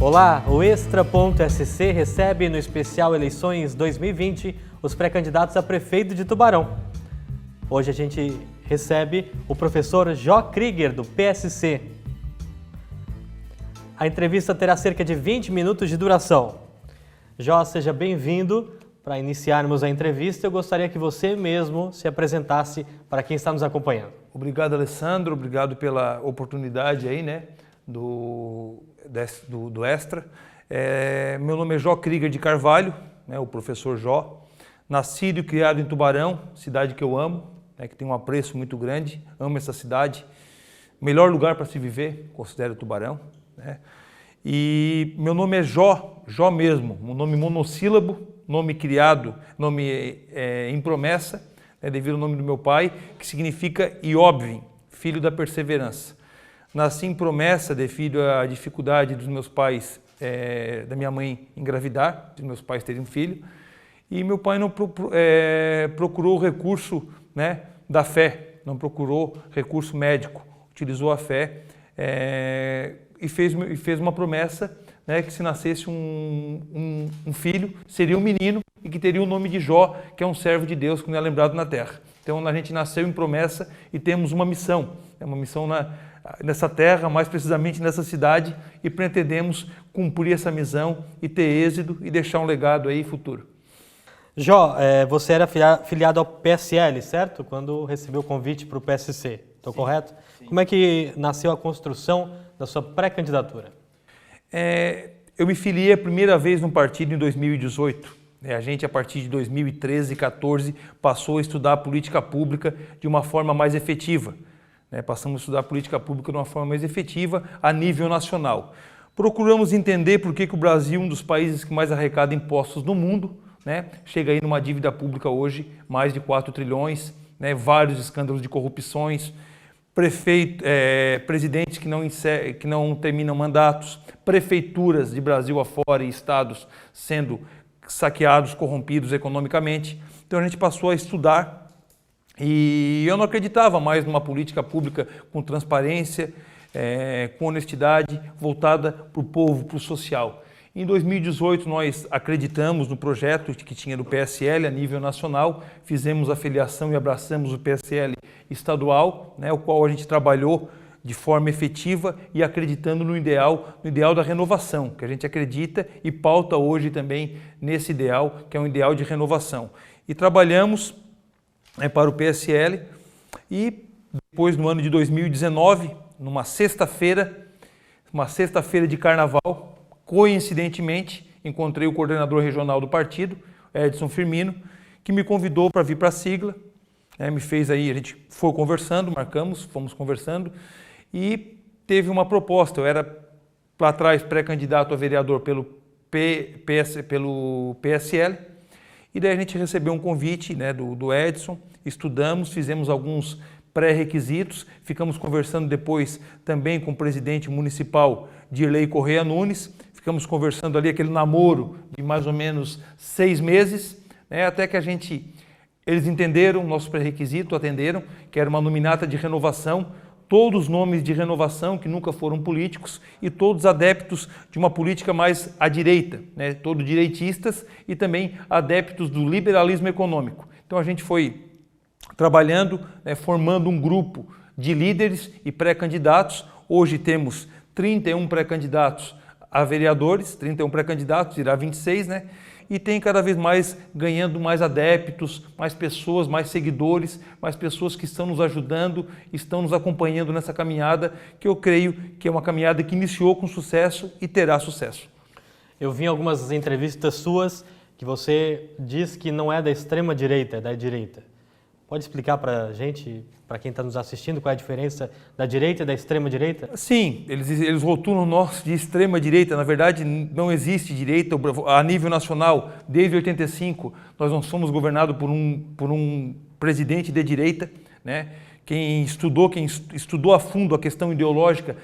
Olá, o Extra.sc recebe no especial Eleições 2020 os pré-candidatos a prefeito de Tubarão. Hoje a gente recebe o professor Jó Krieger, do PSC. A entrevista terá cerca de 20 minutos de duração. Jó, seja bem-vindo. Para iniciarmos a entrevista, eu gostaria que você mesmo se apresentasse para quem está nos acompanhando. Obrigado, Alessandro. Obrigado pela oportunidade aí, do Extra. Meu nome é Jó Krieger de Carvalho, o professor Jó. Nascido e criado em Tubarão, cidade que eu amo, que tem um apreço muito grande. Amo essa cidade. Melhor lugar para se viver, considero Tubarão. E meu nome é Jó, Jó mesmo, um nome monossílabo, nome criado, nome em promessa, devido ao nome do meu pai, que significa Iobvin, filho da perseverança. Nasci em promessa devido à dificuldade dos meus pais, da minha mãe engravidar, dos meus pais terem um filho, e meu pai não procurou o recurso da fé, não procurou recurso médico, utilizou a fé e fez uma promessa que se nascesse um filho, seria um menino e que teria o nome de Jó, que é um servo de Deus que não é lembrado na terra. Então a gente nasceu em promessa e temos uma missão nessa terra, mais precisamente nessa cidade, e pretendemos cumprir essa missão e ter êxito e deixar um legado aí futuro. Jó, você era filiado ao PSL, certo? Quando recebeu o convite para o PSC, estou correto? Sim. Como é que nasceu a construção da sua pré-candidatura? Eu me filiei a primeira vez num partido em 2018. A gente, a partir de 2013 e 2014, passou a estudar a política pública de uma forma mais efetiva. Passamos a estudar a política pública de uma forma mais efetiva a nível nacional. Procuramos entender por que o Brasil, um dos países que mais arrecada impostos no mundo, chega aí numa dívida pública hoje, mais de 4 trilhões, vários escândalos de corrupções, presidentes que não terminam mandatos, prefeituras de Brasil afora e estados sendo saqueados, corrompidos economicamente. Então a gente passou a estudar e eu não acreditava mais numa política pública com transparência, com honestidade, voltada para o povo, para o social. Em 2018 nós acreditamos no projeto que tinha do PSL a nível nacional, fizemos a filiação e abraçamos o PSL estadual, o qual a gente trabalhou de forma efetiva e acreditando no ideal da renovação, que a gente acredita e pauta hoje também nesse ideal, que é um ideal de renovação. E trabalhamos para o PSL e depois, no ano de 2019, numa sexta-feira de carnaval, coincidentemente, encontrei o coordenador regional do partido, Edson Firmino, que me convidou para vir para a sigla, me fez aí, a gente foi conversando, fomos conversando, e teve uma proposta. Eu era, lá atrás, pré-candidato a vereador pelo PSL, e daí a gente recebeu um convite do Edson, estudamos, fizemos alguns pré-requisitos, ficamos conversando depois também com o presidente municipal Dirley Correia Nunes, ficamos conversando ali aquele namoro de mais ou menos 6 meses, até que eles entenderam o nosso pré-requisito, atenderam, que era uma nominata de renovação, todos os nomes de renovação que nunca foram políticos e todos adeptos de uma política mais à direita, todos direitistas e também adeptos do liberalismo econômico. Então a gente foi trabalhando, formando um grupo de líderes e pré-candidatos. Hoje temos 31 pré-candidatos a vereadores, 31 pré-candidatos, irá 26, e tem cada vez mais ganhando mais adeptos, mais pessoas, mais seguidores, mais pessoas que estão nos ajudando, estão nos acompanhando nessa caminhada, que eu creio que é uma caminhada que iniciou com sucesso e terá sucesso. Eu vi em algumas entrevistas suas que você diz que não é da extrema direita, é da direita. Pode explicar para a gente, para quem está nos assistindo, qual é a diferença da direita e da extrema direita? Sim, eles rotulam nós de extrema direita. Na verdade, não existe direita a nível nacional. Desde 85, nós não somos governados por um presidente de direita, Quem estudou a fundo a questão ideológica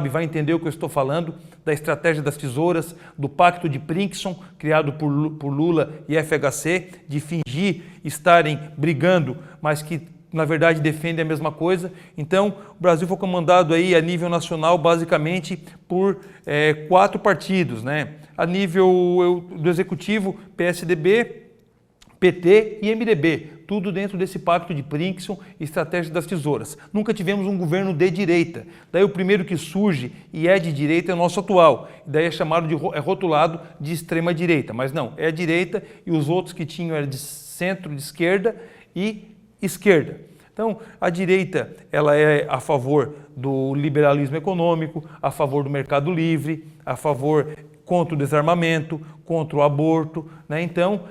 vai entender o que eu estou falando, da estratégia das tesouras, do pacto de Princeton, criado por Lula e FHC, de fingir estarem brigando, mas que na verdade, defendem a mesma coisa. Então, o Brasil foi comandado aí a nível nacional, basicamente, por 4 partidos, né? A nível do Executivo, PSDB, PT e MDB, tudo dentro desse pacto de Princeton e estratégia das tesouras. Nunca tivemos um governo de direita. Daí o primeiro que surge e é de direita é o nosso atual. Daí é chamado é rotulado de extrema direita, mas não, é a direita e os outros que tinham era de centro, de esquerda e esquerda. Então, a direita ela é a favor do liberalismo econômico, a favor do mercado livre, a favor contra o desarmamento, contra o aborto, né? Então,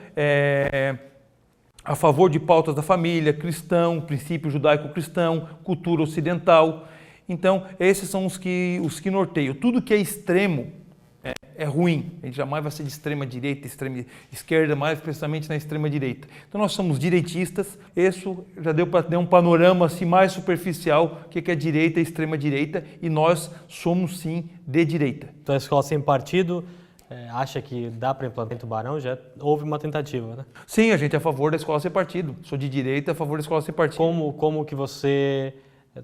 a favor de pautas da família, cristão, princípio judaico-cristão, cultura ocidental. Então, esses são os que norteiam. Tudo que é extremo é ruim. A gente jamais vai ser de extrema direita, extrema esquerda, mais precisamente na extrema direita. Então, nós somos direitistas. Isso já deu para ter um panorama assim, mais superficial o que é direita e extrema direita, e nós somos sim de direita. Então, a escola sem partido acha que dá para implantar em Tubarão? Já houve uma tentativa, né? Sim, a gente é a favor da escola sem partido. Sou de direita, a favor da escola sem partido. Como que você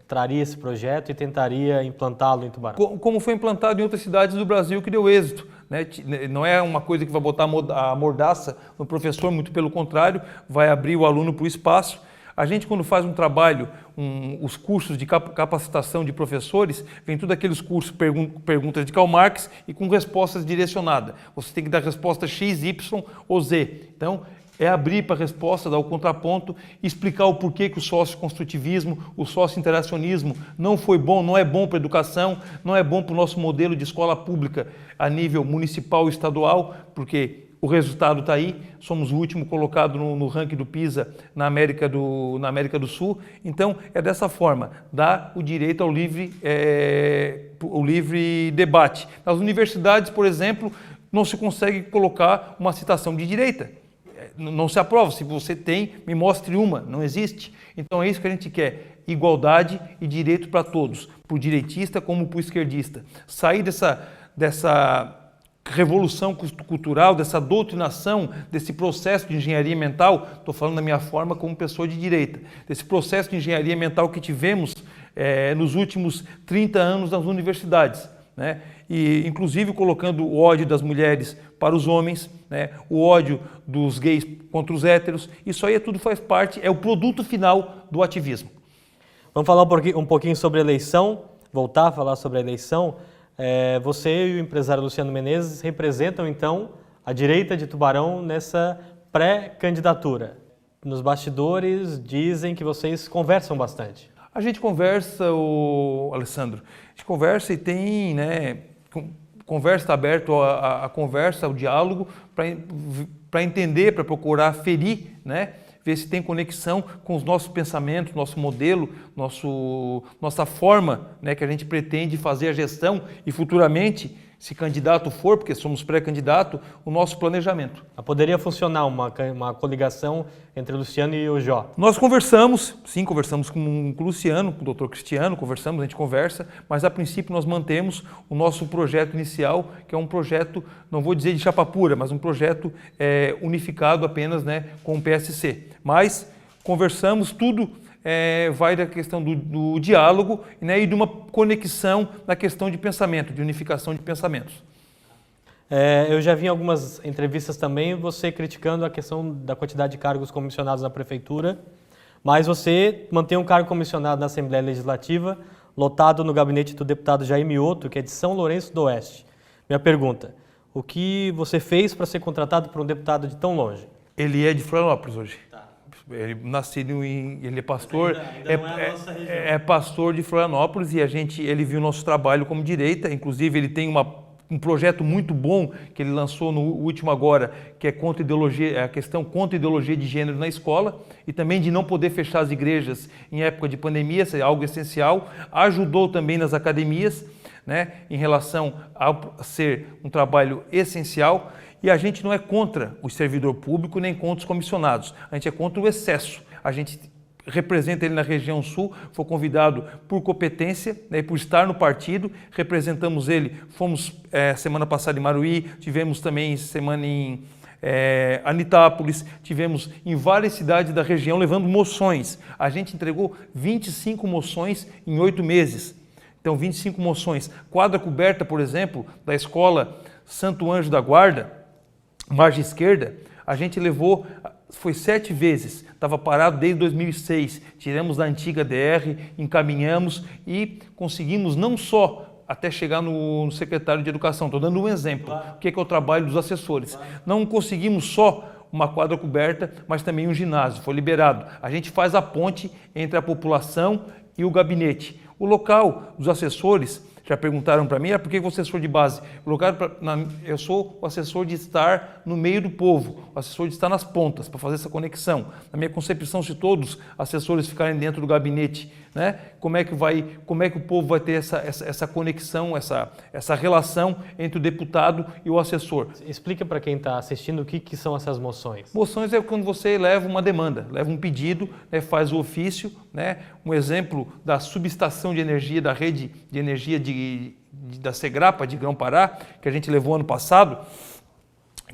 traria esse projeto e tentaria implantá-lo em Tubarão? Como foi implantado em outras cidades do Brasil que deu êxito, né? Não é uma coisa que vai botar a mordaça no professor, muito pelo contrário, vai abrir o aluno para o espaço. A gente, quando faz um trabalho, os cursos de capacitação de professores, vem tudo aqueles cursos, perguntas de Karl Marx e com respostas direcionadas. Você tem que dar resposta X, Y ou Z. Então, é abrir para a resposta, dar o contraponto, explicar o porquê que o sócio-construtivismo, o sócio-interacionismo não foi bom, não é bom para a educação, não é bom para o nosso modelo de escola pública a nível municipal e estadual, porque o resultado está aí, somos o último colocado no ranking do PISA na América do Sul. Então, é dessa forma, dá o direito ao livre debate. Nas universidades, por exemplo, não se consegue colocar uma citação de direita. Não se aprova. Se você tem, me mostre uma. Não existe. Então, é isso que a gente quer. Igualdade e direito para todos. Para o direitista como para o esquerdista. Sair dessa revolução cultural, dessa doutrinação, desse processo de engenharia mental, estou falando da minha forma como pessoa de direita, desse processo de engenharia mental que tivemos nos últimos 30 anos nas universidades, né? E inclusive colocando o ódio das mulheres para os homens, né? O ódio dos gays contra os héteros, isso aí tudo faz parte, é o produto final do ativismo. Vamos falar um pouquinho sobre a eleição, voltar a falar sobre a eleição. Você e o empresário Luciano Menezes representam, então, a direita de Tubarão nessa pré-candidatura. Nos bastidores dizem que vocês conversam bastante. A gente conversa, Alessandro, a gente conversa e tem, né, conversa aberto a conversa, ao diálogo, para entender, para procurar ferir, né? Ver se tem conexão com os nossos pensamentos, nosso modelo, nossa forma, né, que a gente pretende fazer a gestão e futuramente, se candidato for, porque somos pré-candidato, o nosso planejamento. Poderia funcionar uma coligação entre o Luciano e o Jó? Nós conversamos, sim, conversamos com o Luciano, com o Dr. Cristiano, a gente conversa, mas a princípio nós mantemos o nosso projeto inicial, que é um projeto, não vou dizer de chapa pura, mas um projeto unificado apenas, né, com o PSC. Mas conversamos, tudo vai da questão do diálogo, né, e de uma conexão na questão de pensamento, de unificação de pensamentos. Eu já vi em algumas entrevistas também você criticando a questão da quantidade de cargos comissionados na prefeitura, mas você mantém um cargo comissionado na Assembleia Legislativa, lotado no gabinete do deputado Jair Mioto, que é de São Lourenço do Oeste. Minha pergunta, o que você fez para ser contratado por um deputado de tão longe? Ele é de Florianópolis hoje. Ele nascido ele é pastor, é pastor de Florianópolis e ele viu nosso trabalho como direita. Inclusive ele tem um projeto muito bom que ele lançou no último agora, que é contra a questão contra a ideologia de gênero na escola e também de não poder fechar as igrejas em época de pandemia, isso é algo essencial. Ajudou também nas academias, né, em relação a ser um trabalho essencial. E a gente não é contra o servidor público nem contra os comissionados, a gente é contra o excesso. A gente representa ele na região sul, foi convidado por competência, né, por estar no partido, representamos ele, fomos semana passada em Maruí, tivemos também semana em Anitápolis, tivemos em várias cidades da região levando moções. A gente entregou 25 moções em 8 meses. Então, 25 moções. Quadra coberta, por exemplo, da escola Santo Anjo da Guarda, margem esquerda, a gente levou, foi 7 vezes, estava parado desde 2006, tiramos da antiga DR, encaminhamos e conseguimos não só até chegar no secretário de Educação, estou dando um exemplo, o que é o trabalho dos assessores. Não conseguimos só uma quadra coberta, mas também um ginásio, foi liberado. A gente faz a ponte entre a população e o gabinete. O local dos assessores, já perguntaram para mim, por que você é assessor de base? Eu sou o assessor de estar no meio do povo, o assessor de estar nas pontas, para fazer essa conexão. Na minha concepção, se todos os assessores ficarem dentro do gabinete, né, como é que o povo vai ter essa conexão, essa relação entre o deputado e o assessor? Explica para quem está assistindo o que são essas moções. Moções é quando você leva uma demanda, leva um pedido, né, faz o ofício, né, um exemplo da subestação de energia da rede de energia da Segrapa de Grão-Pará, que a gente levou ano passado,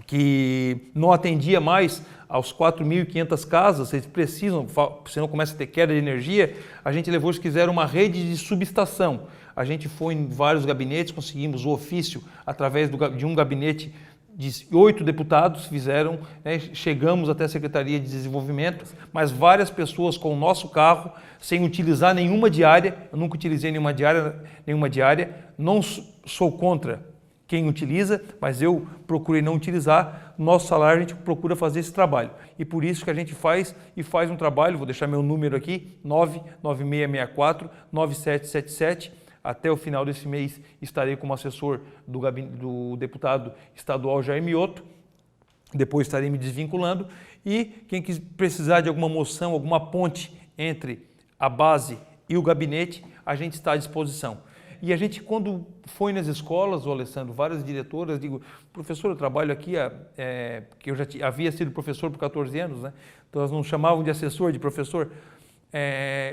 que não atendia mais aos 4.500 casas, eles precisam, senão começa a ter queda de energia, a gente levou, eles quiseram uma rede de subestação. A gente foi em vários gabinetes, conseguimos o ofício através de um gabinete de 8 deputados fizeram, né, chegamos até a Secretaria de Desenvolvimento, mas várias pessoas com o nosso carro, sem utilizar nenhuma diária, eu nunca utilizei nenhuma diária, não sou contra quem utiliza, mas eu procurei não utilizar, nosso salário a gente procura fazer esse trabalho. E por isso que a gente faz um trabalho, vou deixar meu número aqui, 99664-9777, até o final desse mês estarei como assessor do deputado estadual Jair Mioto, depois estarei me desvinculando, e quem precisar de alguma moção, alguma ponte entre a base e o gabinete, a gente está à disposição. E a gente, quando foi nas escolas, Alessandro, várias diretoras, digo, professor, eu trabalho aqui, que eu já havia sido professor por 14 anos, né? Então elas não chamavam de assessor, de professor.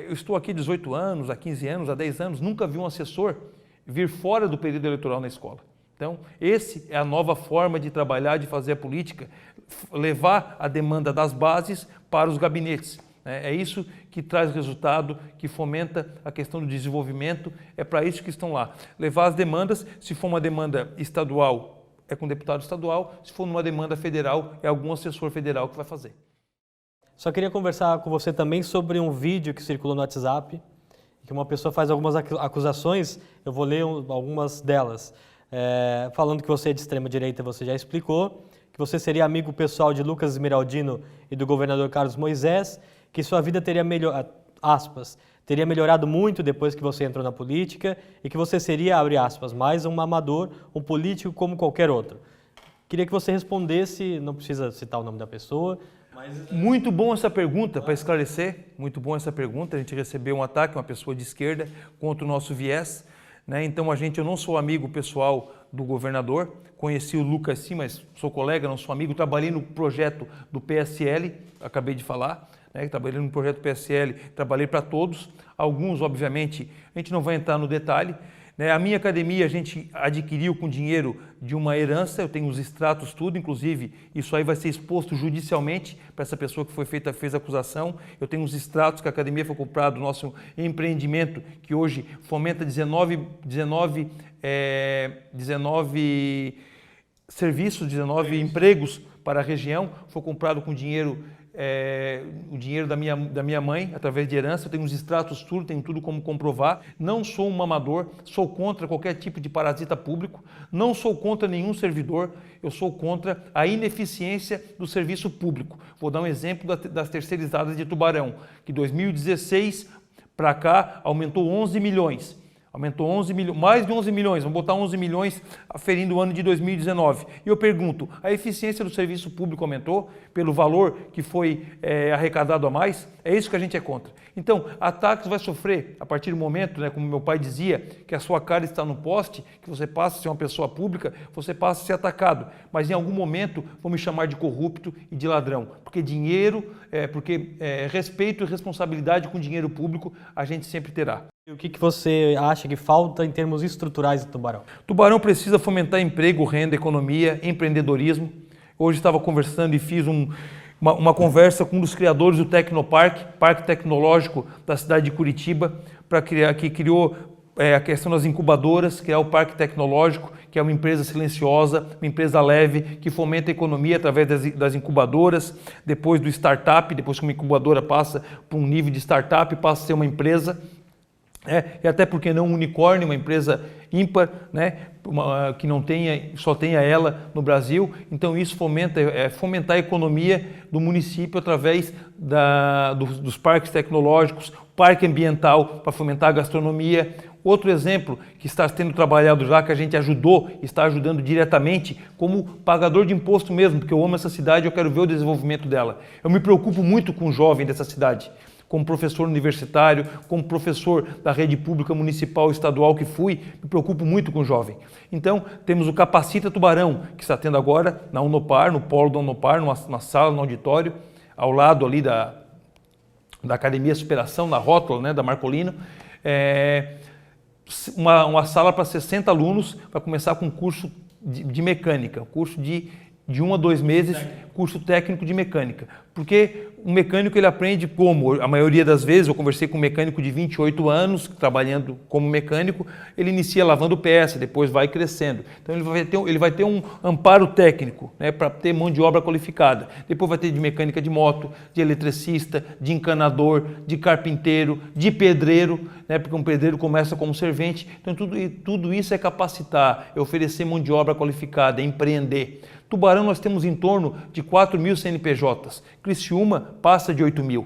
Eu estou aqui há 18 anos, há 15 anos, há 10 anos, nunca vi um assessor vir fora do período eleitoral na escola. Então, essa é a nova forma de trabalhar, de fazer a política, levar a demanda das bases para os gabinetes. É isso que traz resultado, que fomenta a questão do desenvolvimento, é para isso que estão lá. Levar as demandas, se for uma demanda estadual, é com o deputado estadual, se for uma demanda federal, é algum assessor federal que vai fazer. Só queria conversar com você também sobre um vídeo que circulou no WhatsApp, que uma pessoa faz algumas acusações, eu vou ler algumas delas. Falando que você é de extrema direita, você já explicou, que você seria amigo pessoal de Lucas Esmeraldino e do governador Carlos Moisés, que sua vida teria teria melhorado muito depois que você entrou na política e que você seria, abre aspas, mais um amador, um político como qualquer outro. Queria que você respondesse, não precisa citar o nome da pessoa. Muito bom essa pergunta, para esclarecer, muito bom essa pergunta, a gente recebeu um ataque, uma pessoa de esquerda, contra o nosso viés, né? Então eu não sou amigo pessoal do governador, conheci o Lucas sim, mas sou colega, não sou amigo, trabalhei no projeto do PSL, acabei de falar, né? Trabalhei no projeto PSL, trabalhei para todos, alguns obviamente, a gente não vai entrar no detalhe, né? A minha academia a gente adquiriu com dinheiro de uma herança, eu tenho os extratos tudo, inclusive isso aí vai ser exposto judicialmente para essa pessoa que fez a acusação. Eu tenho os extratos que a academia foi comprada do nosso empreendimento, que hoje fomenta 19 serviços, 19 empregos para a região, foi comprado com dinheiro, o dinheiro da minha mãe, através de herança. Eu tenho os extratos tudo, tenho tudo como comprovar. Não sou um amador, sou contra qualquer tipo de parasita público, não sou contra nenhum servidor, eu sou contra a ineficiência do serviço público. Vou dar um exemplo das terceirizadas de Tubarão, que 2016 para cá aumentou 11 milhões. Aumentou 11 milhões, mais de 11 milhões, vamos botar 11 milhões aferindo o ano de 2019. E eu pergunto, a eficiência do serviço público aumentou pelo valor que foi arrecadado a mais? É isso que a gente é contra. Então, ataques vai sofrer a partir do momento, né, como meu pai dizia, que a sua cara está no poste, que você passa a ser uma pessoa pública, você passa a ser atacado. Mas em algum momento vão me chamar de corrupto e de ladrão. Porque respeito e responsabilidade com dinheiro público a gente sempre terá. E o que você acha que falta em termos estruturais de Tubarão? Tubarão precisa fomentar emprego, renda, economia, empreendedorismo. Hoje estava conversando e fiz uma conversa com um dos criadores do Tecnoparque, Parque Tecnológico da cidade de Curitiba, que criou a questão das incubadoras, que é o Parque Tecnológico, que é uma empresa silenciosa, uma empresa leve, que fomenta a economia através das incubadoras, depois do startup, depois que uma incubadora passa para um nível de startup, passa a ser uma empresa, e até porque não um unicórnio, uma empresa ímpar, né, que não tenha, só tenha ela no Brasil. Então isso fomentar a economia do município através dos parques tecnológicos, parque ambiental para fomentar a gastronomia. Outro exemplo que está sendo trabalhado já, que a gente ajudou, está ajudando diretamente, como pagador de imposto mesmo, porque eu amo essa cidade e eu quero ver o desenvolvimento dela. Eu me preocupo muito com o jovem dessa cidade. Como professor universitário, como professor da rede pública municipal e estadual que fui, me preocupo muito com o jovem. Então, temos o Capacita Tubarão, que está tendo agora na Unopar, no polo da Unopar, numa sala, no auditório, ao lado ali da Academia Superação, na rótula, né, da Marcolino. Uma sala para 60 alunos, vai começar com um curso de mecânica, curso de 1 a 2 meses, curso técnico de mecânica. Porque o mecânico ele aprende como, a maioria das vezes, eu conversei com um mecânico de 28 anos, trabalhando como mecânico, ele inicia lavando peça, depois vai crescendo. Então ele vai ter um amparo técnico, né, para ter mão de obra qualificada. Depois vai ter de mecânica de moto, de eletricista, de encanador, de carpinteiro, de pedreiro, né, porque um pedreiro começa como servente. Então tudo isso é capacitar, é oferecer mão de obra qualificada, é empreender. Tubarão nós temos em torno de 4.000 CNPJs, Criciúma passa de 8.000.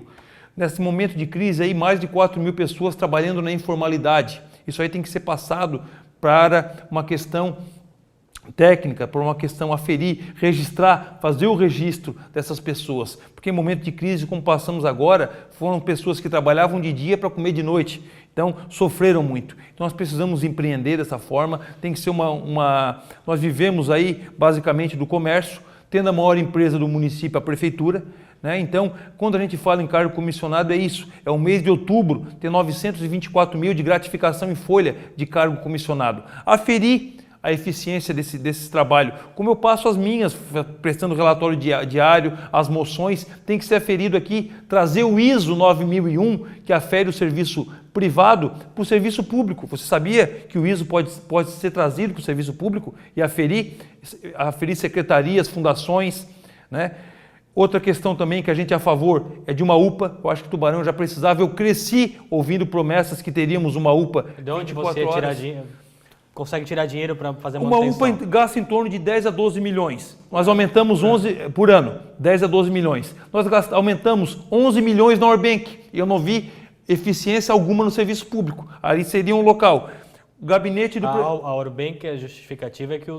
Nesse momento de crise aí, mais de 4.000 pessoas trabalhando na informalidade. Isso aí tem que ser passado para uma questão técnica, para uma questão aferir, registrar, fazer o registro dessas pessoas. Porque em momento de crise, como passamos agora, foram pessoas que trabalhavam de dia para comer de noite. Então, sofreram muito. Então, nós precisamos empreender dessa forma. Tem que ser Nós vivemos aí, basicamente, do comércio, tendo a maior empresa do município, a prefeitura, né? Então, quando a gente fala em cargo comissionado, é isso. É o mês de outubro, tem 924 mil de gratificação em folha de cargo comissionado. Aferir a eficiência desse trabalho. Como eu passo as minhas, prestando relatório diário, as moções, tem que ser aferido aqui, trazer o ISO 9001, que afere o serviço privado para o serviço público. Você sabia que o ISO pode ser trazido para o serviço público e aferir secretarias, fundações, né? Outra questão também que a gente é a favor é de uma UPA. Eu acho que Tubarão já precisava. Eu cresci ouvindo promessas que teríamos uma UPA. De onde você consegue tirar dinheiro para fazer a manutenção? Uma UPA gasta em torno de 10 a 12 milhões. Nós aumentamos 11 por ano, 10 a 12 milhões. Nós aumentamos 11 milhões na Orbank e eu não vi eficiência alguma no serviço público. Ali seria um local. O gabinete do... A Orbank, a justificativa é que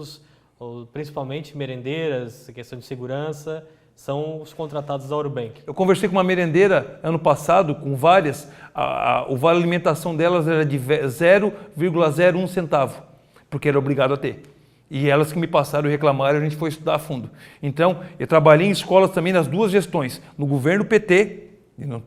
principalmente merendeiras, questão de segurança, são os contratados da Orbank. Eu conversei com uma merendeira ano passado, com várias, o vale alimentação delas era de 0,01 centavo, porque era obrigado a ter. E elas que me passaram e reclamaram, a gente foi estudar a fundo. Então, eu trabalhei em escolas também nas duas gestões, no governo PT,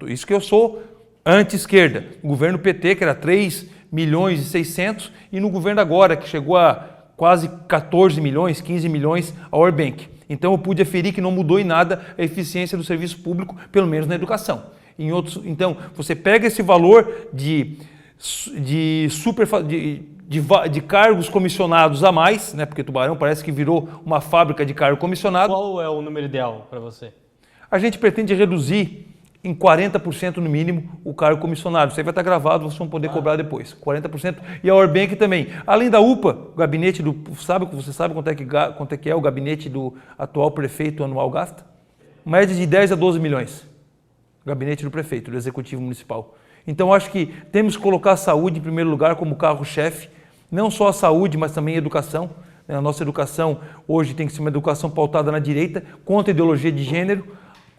isso que eu sou anti-esquerda, no governo PT, que era 3 milhões e 600, e no governo agora, que chegou a quase 14 milhões, 15 milhões, a Orbank. Então eu pude aferir que não mudou em nada a eficiência do serviço público, pelo menos na educação. Então, você pega esse valor de cargos comissionados a mais, né, porque Tubarão parece que virou uma fábrica de cargo comissionado. Qual é o número ideal para você? A gente pretende reduzir em 40% no mínimo o cargo comissionado. Isso aí vai estar gravado, vocês vão poder cobrar depois. 40%. E a Orbank também. Além da UPA, o gabinete você sabe quanto é que é o gabinete do atual prefeito anual gasta? Média de 10 a 12 milhões. O gabinete do prefeito, do executivo municipal. Então, acho que temos que colocar a saúde em primeiro lugar como carro-chefe. Não só a saúde, mas também a educação. A nossa educação hoje tem que ser uma educação pautada na direita, contra a ideologia de gênero,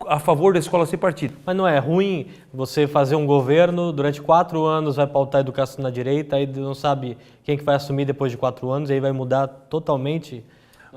a favor da escola sem partido. Mas não é ruim você fazer um governo, durante 4 anos vai pautar a educação na direita, aí não sabe quem que vai assumir depois de 4 anos, e aí vai mudar totalmente?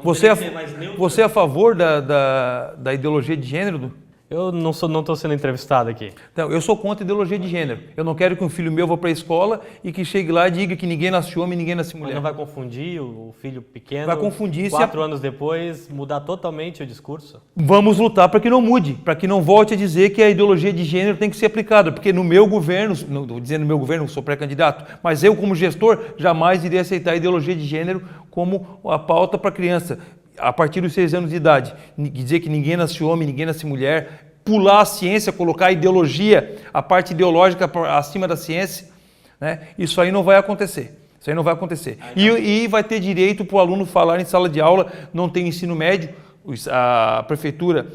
Você é a favor da ideologia de gênero? Eu não estou sendo entrevistado aqui. Então, eu sou contra a ideologia de gênero. Eu não quero que um filho meu vá para a escola e que chegue lá e diga que ninguém nasce homem e ninguém nasce mulher. Mas não vai confundir o filho pequeno, Vai confundir 4 anos depois, mudar totalmente o discurso? Vamos lutar para que não mude, para que não volte a dizer que a ideologia de gênero tem que ser aplicada, porque no meu governo, não estou dizendo no meu governo, sou pré-candidato, mas eu como gestor jamais iria aceitar a ideologia de gênero como a pauta para a criança. A partir dos 6 anos de idade, dizer que ninguém nasce homem, ninguém nasce mulher, pular a ciência, colocar a ideologia, a parte ideológica acima da ciência, né? Isso aí não vai acontecer. Isso aí não vai acontecer. E vai ter direito para o aluno falar em sala de aula, não tem ensino médio, a prefeitura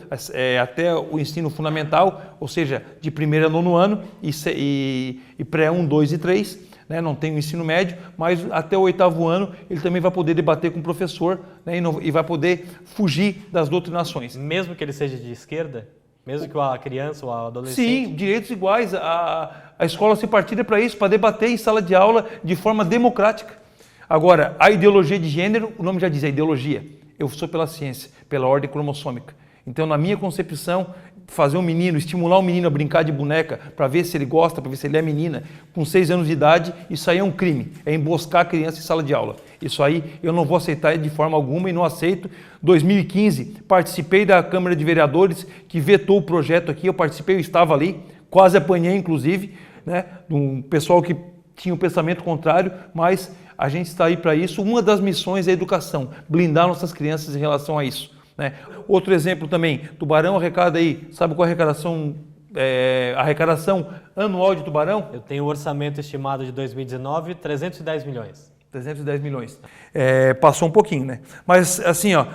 até o ensino fundamental, ou seja, de 1º a 9º ano e pré-1, 2 e 3, né, não tem o ensino médio, mas até o 8º ano ele também vai poder debater com o professor, né, e vai poder fugir das doutrinações. Mesmo que ele seja de esquerda? Mesmo que a criança ou a adolescente? Sim, direitos iguais. A escola se partida para isso, para debater em sala de aula de forma democrática. Agora, a ideologia de gênero, o nome já diz, é ideologia. Eu sou pela ciência, pela ordem cromossômica. Então, na minha concepção, fazer um menino, estimular um menino a brincar de boneca para ver se ele gosta, para ver se ele é menina, com 6 anos de idade, isso aí é um crime, é emboscar a criança em sala de aula. Isso aí eu não vou aceitar de forma alguma e não aceito. 2015, participei da Câmara de Vereadores que vetou o projeto aqui, eu participei, eu estava ali, quase apanhei inclusive, né, de um pessoal que tinha um pensamento contrário, mas a gente está aí para isso. Uma das missões é a educação, blindar nossas crianças em relação a isso, né? Outro exemplo também, Tubarão arrecada aí, sabe qual é a arrecadação anual de Tubarão? Eu tenho o orçamento estimado de 2019, 310 milhões. 310 milhões. Passou um pouquinho, né? Mas assim, ó,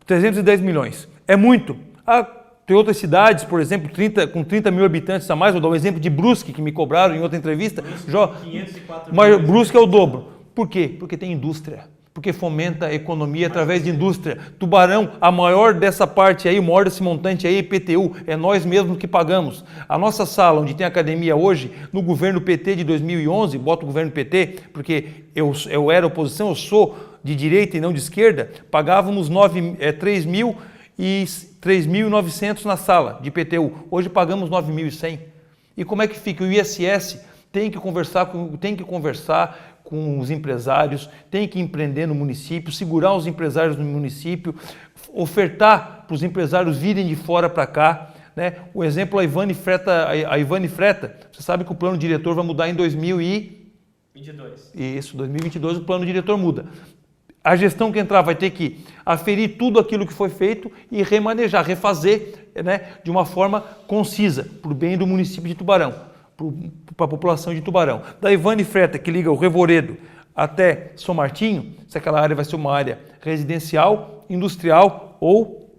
310 milhões. É muito. Tem outras cidades, por exemplo, com 30 mil habitantes a mais. Vou dar um exemplo de Brusque, que me cobraram em outra entrevista. Mas Brusque é o dobro. Por quê? Porque tem indústria. Porque fomenta a economia através de indústria. Tubarão, a maior dessa parte aí, o maior desse montante aí, IPTU, é nós mesmos que pagamos. A nossa sala, onde tem academia hoje, no governo PT de 2011, boto o governo PT, porque eu era oposição, eu sou de direita e não de esquerda, pagávamos 3.900 na sala de IPTU. Hoje pagamos 9.100. E como é que fica? O ISS tem que conversar com os empresários, tem que empreender no município, segurar os empresários no município, ofertar para os empresários virem de fora para cá, né? O exemplo, a Ivane Freta, você sabe que o plano diretor vai mudar em 2022. Isso, 2022 o plano diretor muda. A gestão que entrar vai ter que aferir tudo aquilo que foi feito e remanejar, refazer, né, de uma forma concisa, para o bem do município de Tubarão, para a população de Tubarão. Da Ivane Freta, que liga o Revoredo até São Martinho, se aquela área vai ser uma área residencial, industrial ou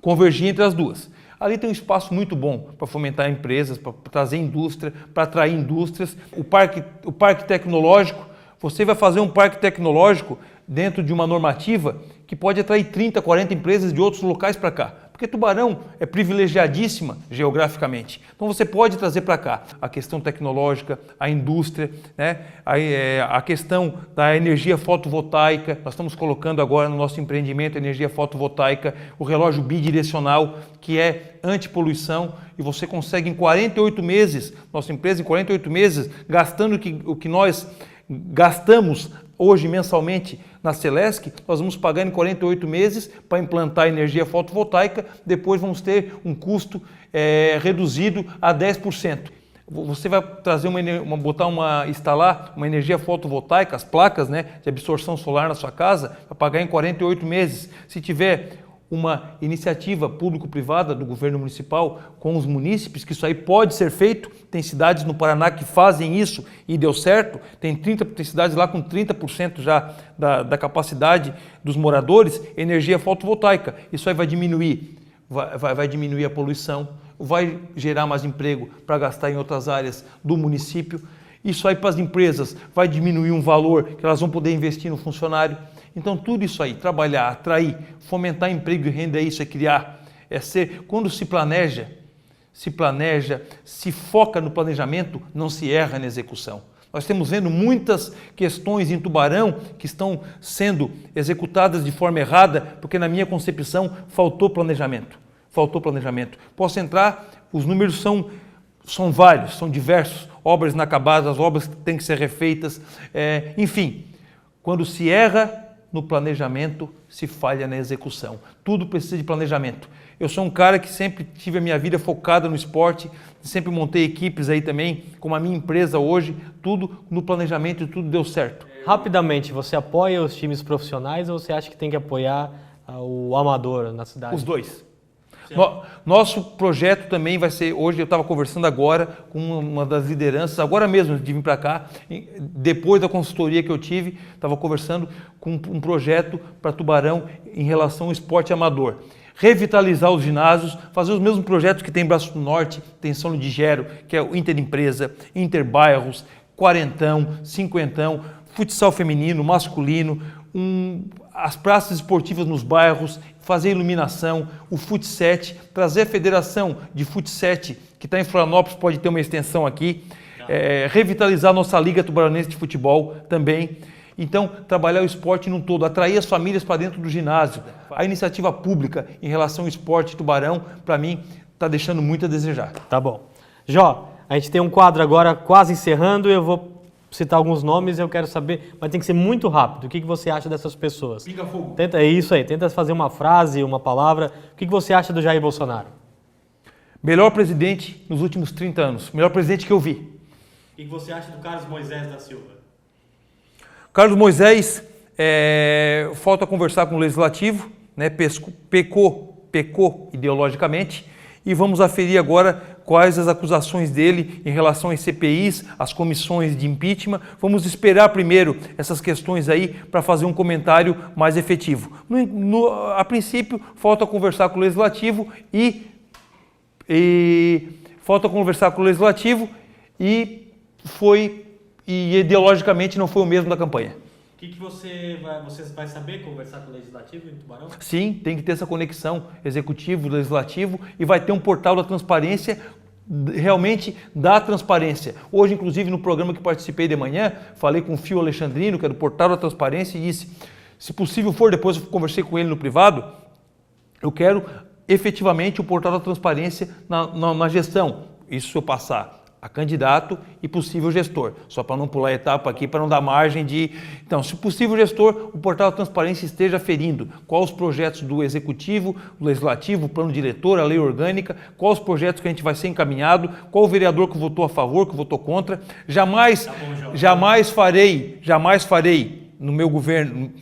convergir entre as duas. Ali tem um espaço muito bom para fomentar empresas, para trazer indústria, para atrair indústrias. O parque tecnológico, você vai fazer um parque tecnológico dentro de uma normativa que pode atrair 30, 40 empresas de outros locais para cá. Porque Tubarão é privilegiadíssima geograficamente. Então você pode trazer para cá a questão tecnológica, a indústria, né? A questão da energia fotovoltaica. Nós estamos colocando agora no nosso empreendimento energia fotovoltaica, o relógio bidirecional, que é antipoluição, e você consegue em 48 meses, nossa empresa em 48 meses, gastando o que nós gastamos hoje mensalmente na Celesc, nós vamos pagar em 48 meses para implantar energia fotovoltaica, depois vamos ter um custo reduzido a 10%. Você vai trazer instalar uma energia fotovoltaica, as placas, né, de absorção solar na sua casa, para pagar em 48 meses. Se tiver uma iniciativa público-privada do governo municipal com os munícipes, que isso aí pode ser feito. Tem cidades no Paraná que fazem isso e deu certo. Tem cidades lá com 30% já da capacidade dos moradores, energia fotovoltaica. Isso aí vai diminuir a poluição, vai gerar mais emprego para gastar em outras áreas do município. Isso aí para as empresas vai diminuir um valor que elas vão poder investir no funcionário. Então tudo isso aí, trabalhar, atrair, fomentar emprego e renda, isso é criar, quando se planeja, se foca no planejamento, não se erra na execução. Nós estamos vendo muitas questões em Tubarão que estão sendo executadas de forma errada, porque na minha concepção faltou planejamento. faltou planejamento. Posso entrar, os números são vários, são diversos, obras inacabadas, obras que têm que ser refeitas, enfim, quando se erra no planejamento, se falha na execução. Tudo precisa de planejamento. Eu sou um cara que sempre tive a minha vida focada no esporte, sempre montei equipes aí também, como a minha empresa hoje, tudo no planejamento e tudo deu certo. Rapidamente, você apoia os times profissionais ou você acha que tem que apoiar o amador na cidade? Os dois. Nosso projeto também vai ser, hoje eu estava conversando agora com uma das lideranças, agora mesmo de vir para cá, depois da consultoria que eu tive, estava conversando com um projeto para Tubarão em relação ao esporte amador. Revitalizar os ginásios, fazer os mesmos projetos que tem em Braço do Norte, tem São Ludgero, que é o Interempresa, Interbairros, Quarentão, Cinquentão, futsal feminino, masculino, as praças esportivas nos bairros, fazer iluminação, o Futset, trazer a federação de Futset, que está em Florianópolis, pode ter uma extensão aqui, revitalizar a nossa Liga Tubaronense de Futebol também. Então, trabalhar o esporte num todo, atrair as famílias para dentro do ginásio. A iniciativa pública em relação ao esporte Tubarão, para mim, está deixando muito a desejar. Tá bom. Jó, a gente tem um quadro agora quase encerrando, eu vou citar alguns nomes, eu quero saber, mas tem que ser muito rápido. O que você acha dessas pessoas? Pinga fogo. É isso aí, tenta fazer uma frase, uma palavra. O que você acha do Jair Bolsonaro? Melhor presidente nos últimos 30 anos, melhor presidente que eu vi. O que você acha do Carlos Moisés da Silva? Carlos Moisés, falta conversar com o Legislativo, né? Pecou ideologicamente, e vamos aferir agora quais as acusações dele em relação às CPIs, às comissões de impeachment. Vamos esperar primeiro essas questões aí para fazer um comentário mais efetivo. A princípio, falta conversar com o Legislativo e ideologicamente não foi o mesmo da campanha. O que você vai saber conversar com o Legislativo em Tubarão? Sim, tem que ter essa conexão executivo-legislativo e vai ter um portal da transparência, realmente da transparência. Hoje, inclusive, no programa que participei de manhã, falei com o Fio Alexandrino, que é do portal da transparência, e disse, se possível for, depois eu conversei com ele no privado, eu quero efetivamente o portal da transparência na gestão. Isso se eu passar a candidato e possível gestor, só para não pular a etapa aqui, para não dar margem de... Então, se possível gestor, o portal da transparência esteja aferindo quais os projetos do Executivo, do Legislativo, o plano diretor, a lei orgânica, quais os projetos que a gente vai ser encaminhado, qual o vereador que votou a favor, que votou contra. Jamais farei no meu governo,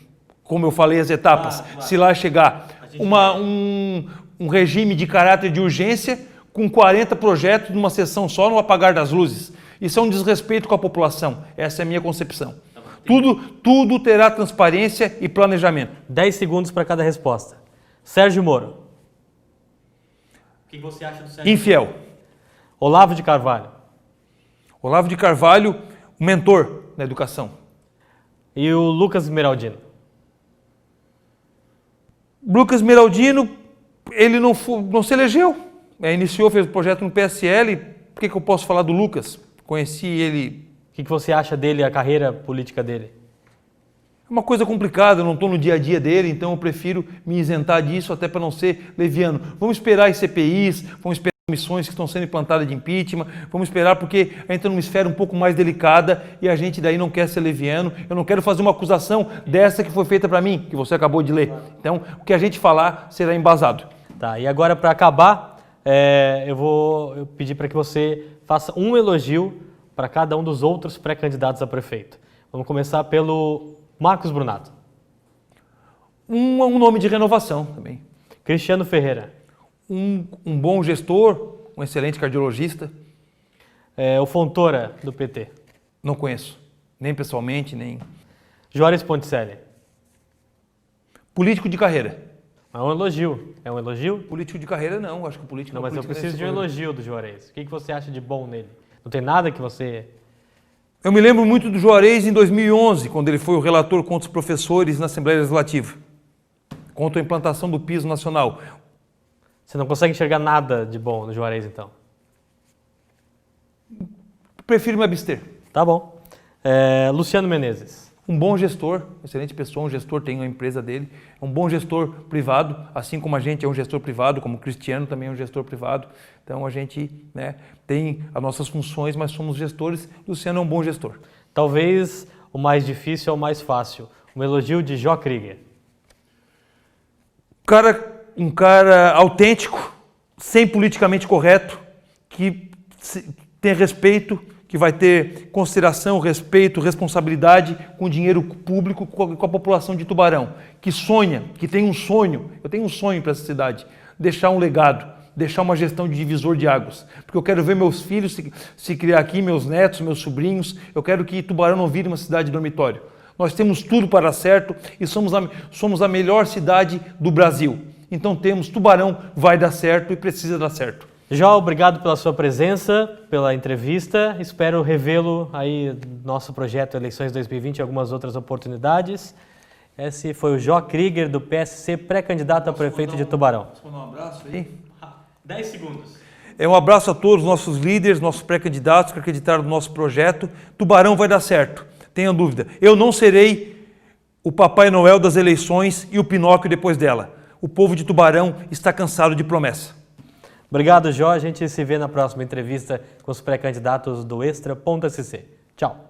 como eu falei, as etapas, se lá chegar um regime de caráter de urgência, com 40 projetos numa sessão só, no apagar das luzes. Isso é um desrespeito com a população. Essa é a minha concepção. Tudo terá transparência e planejamento. 10 segundos para cada resposta. Sérgio Moro. O que você acha do Sérgio Infiel. Moro? Olavo de Carvalho. Olavo de Carvalho, o mentor na educação. E o Lucas Esmeraldino. Lucas Esmeraldino, ele não se elegeu. Iniciou, fez o projeto no PSL. Por que eu posso falar do Lucas? Conheci ele. O que você acha dele, a carreira política dele? É uma coisa complicada, eu não estou no dia a dia dele, então eu prefiro me isentar disso até para não ser leviano. Vamos esperar as CPIs, vamos esperar as comissões que estão sendo implantadas de impeachment, vamos esperar porque a gente está numa esfera um pouco mais delicada e a gente daí não quer ser leviano. Eu não quero fazer uma acusação dessa que foi feita para mim, que você acabou de ler. Então, o que a gente falar será embasado. Tá, e agora para acabar... eu vou pedir para que você faça um elogio para cada um dos outros pré-candidatos a prefeito. Vamos começar pelo Marcos Brunato. Um nome de renovação também. Cristiano Ferreira. Um bom gestor, um excelente cardiologista. O Fontoura, do PT. Não conheço, nem pessoalmente, nem... Juarez Ponticelli. Político de carreira. É um elogio. É um elogio? Político de carreira não, acho que o político... Não, mas eu preciso de um elogio do Juarez. O que você acha de bom nele? Não tem nada que você... Eu me lembro muito do Juarez em 2011, quando ele foi o relator contra os professores na Assembleia Legislativa, contra a implantação do piso nacional. Você não consegue enxergar nada de bom no Juarez, então? Prefiro me abster. Tá bom. Luciano Menezes. Um bom gestor, excelente pessoa, um gestor tem a empresa dele, é um bom gestor privado, assim como a gente é um gestor privado, como o Cristiano também é um gestor privado. Então a gente, né, tem as nossas funções, mas somos gestores. Luciano é um bom gestor. Talvez o mais difícil é o mais fácil. Um elogio de Jó Krieger. Um cara autêntico, sem politicamente correto, que tem respeito, que vai ter consideração, respeito, responsabilidade com o dinheiro público, com a população de Tubarão, que sonha, que tem um sonho. Eu tenho um sonho para essa cidade, deixar um legado, deixar uma gestão de divisor de águas, porque eu quero ver meus filhos se criar aqui, meus netos, meus sobrinhos. Eu quero que Tubarão não vire uma cidade dormitório. Nós temos tudo para dar certo e somos a melhor cidade do Brasil. Então Tubarão vai dar certo e precisa dar certo. Jó, obrigado pela sua presença, pela entrevista. Espero revê-lo aí no nosso projeto Eleições 2020 e algumas outras oportunidades. Esse foi o Jó Krieger, do PSC, pré-candidato a prefeito de Tubarão. Posso mandar um abraço aí? 10 segundos. Um abraço a todos os nossos líderes, nossos pré-candidatos que acreditaram no nosso projeto. Tubarão vai dar certo, tenha dúvida. Eu não serei o Papai Noel das eleições e o Pinóquio depois dela. O povo de Tubarão está cansado de promessa. Obrigado, Jó. A gente se vê na próxima entrevista com os pré-candidatos do Extra.sc. Tchau.